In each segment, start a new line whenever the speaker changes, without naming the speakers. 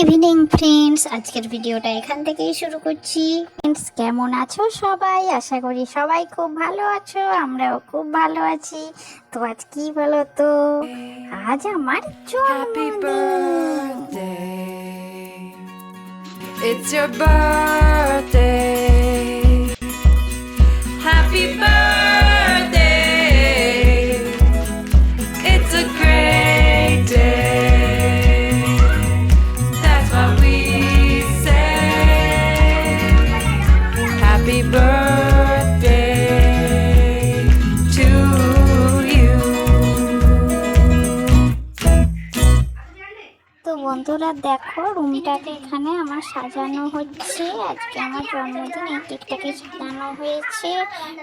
Evening friends, আজকের ভিডিওটা এখান থেকেই শুরু করছি। ফ্রেন্ডস, কেমন আছো সবাই? আশা করি সবাই খুব ভালো আছো, আমরাও খুব ভালো আছি। তো আজ কি বলো তো, আজ আমার জন্মদিন।
It's your birthday. Happy birthday. It's a great day. That's what we say. Happy birthday to you.
তো বন্ধুরা দেখো, রুমটাকে এখানে আমার সাজানো হচ্ছে। আজকে আমার জন্মদিন, এই কেকটাকে সাজানো হয়েছে,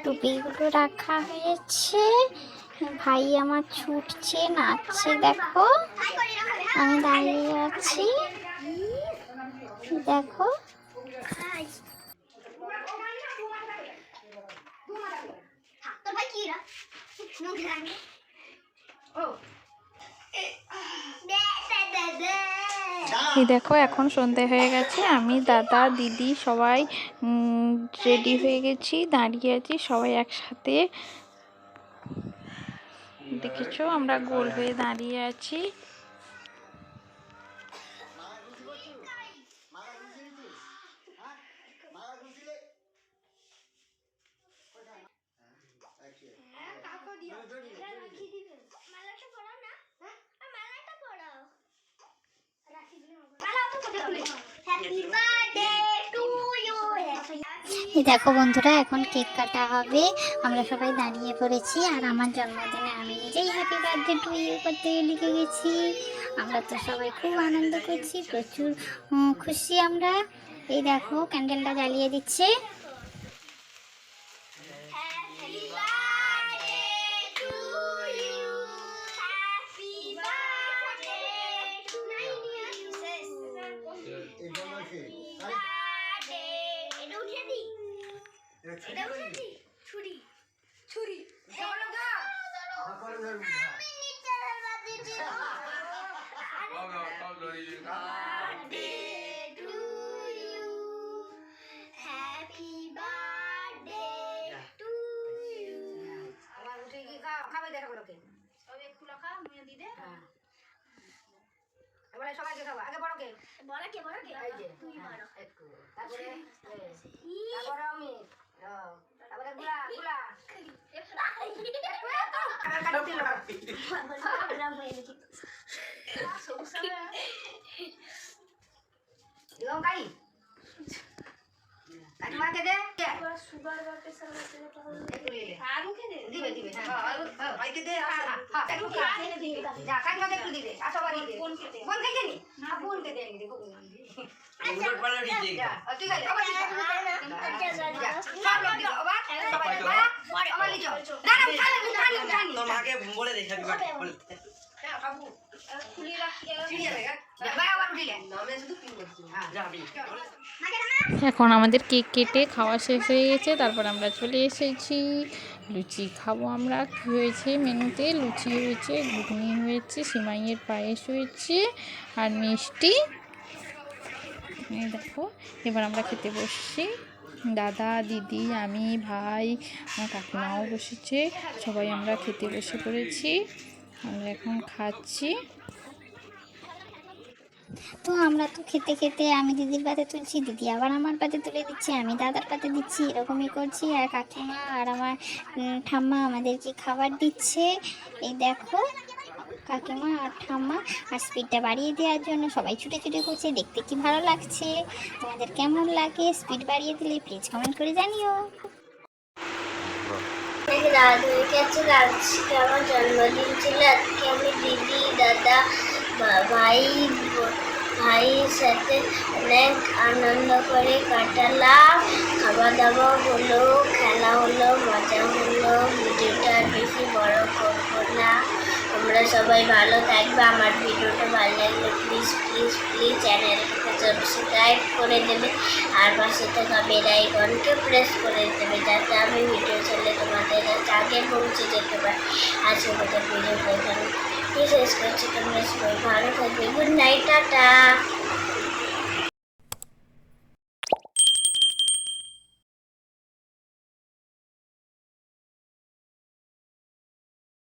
টুপিগুলো রাখা হয়েছে। ভাই আমার ছুটছে, নাচছে, দেখো আমি দাঁড়িয়ে আছি, দেখো।
এই দেখো, এখন সন্ধে হয়ে গেছে, আমি দাদা দিদি সবাই রেডি হয়ে গেছি, দাঁড়িয়ে আছি সবাই একসাথে। দেখেছো, আমরা গোল হয়ে দাঁড়িয়ে আছি।
এই দেখো বন্ধুরা, এখন কেক কাটা হবে, আমরা সবাই দাঁড়িয়ে পড়েছি। আর আমার জন্মদিনে আমি নিজেই হ্যাপি বার্থডে টু ইউ করতে লিখে গেছি। আমরা তো সবাই খুব আনন্দ করছি, প্রচুর খুশি আমরা। এই দেখো, ক্যান্ডেলটা জ্বালিয়ে দিচ্ছে।
সবাইকে খাবো, আগে বড় কে বড় কে বড় কে এই যে তুই বড় একটু তারপরে তারপরে আমি তারপরে গুলা গুলা দিলাম কাই কাকিমাকে দে সুগার বা প্রেসার আছে আরো কে দে দিবে দিবে হ্যাঁ হ্যাঁ ভাইকে দে হ্যাঁ হ্যাঁ একটু দিবে যা কাকিমাকে একটু দিবে আচ্ছা বাড়ি দে কোন কে দে কোন কে নি না কোন কে দে দেখো উড়ট পালা দিতে যা ঠিক আছে আবার যা সব লোক দিও আবার সবাই আবার লিচো না না খালি তোর মাকে বলে দে হ্যাপি বার্থডে বল হ্যাঁ বাবু খুলি রাখি চিড়ি যাবে ভাই আবার দিলে নামে শুধু পিন করছি হ্যাঁ যাবি
এখন আমাদের কেক কেটে খাওয়া শেষ হয়ে গেছে, তারপর আমরা চলে এসেছি। লুচি খাবো আমরা। কী হয়েছে মেনুতে? লুচি হয়েছে, ঘুগনি হয়েছে, সিমাইয়ের পায়েস হয়েছে আর মিষ্টি। এই দেখো, এবার আমরা খেতে বসছি। দাদা দিদি আমি ভাই আমার কাকিমাও বসেছে, সবাই আমরা খেতে বসে পড়েছি। আমরা এখন খাচ্ছি।
তো আমরা তো খেতে খেতে আমি দিদির পাতে তুলছি, দিদি আবার আমার পাতে তুলে দিচ্ছে, আমি দাদার পাতে দিচ্ছি, এরকমই করছি। আর কাকিমা আর আমার ঠাম্মা আমাদেরকে খাবার দিচ্ছে। এই দেখো, কাকিমা আর ঠাম্মা। আর স্পিডটা বাড়িয়ে দেওয়ার জন্য সবাই ছুটে ছুটে করছে, দেখতে কি ভালো লাগছে। তোমাদের কেমন লাগে? স্পিড বাড়িয়ে দিলে প্লিজ কমেন্ট করে জানিও।
আজকে আমার জন্মদিন ছিল। আজকে আমি দিদি দাদা ভাইয়ের সাথে অনেক আনন্দ করে কাটালাম। খাওয়া দাওয়া হলো, খেলা হলো, মজা হলো। ভিডিওটা বেশি বড় করবো না, তোমরা সবাই ভালো থাকবে। আমার ভিডিওটা ভালো লাগলে প্লিজ প্লিজ প্লিজ চ্যানেলটাকে সাবস্ক্রাইব করে দেবে আর পাশে থাকা বেল আইকনকে প্রেস করে দেবে, যাতে আমি ভিডিও ছাড়লে তোমাদের কাছে আগে পৌঁছে যেতে পারি। আজকে ভিডিও এখানে শেষ করছি। তোমরা সবাই ভালো থাকবে। Good night, tata.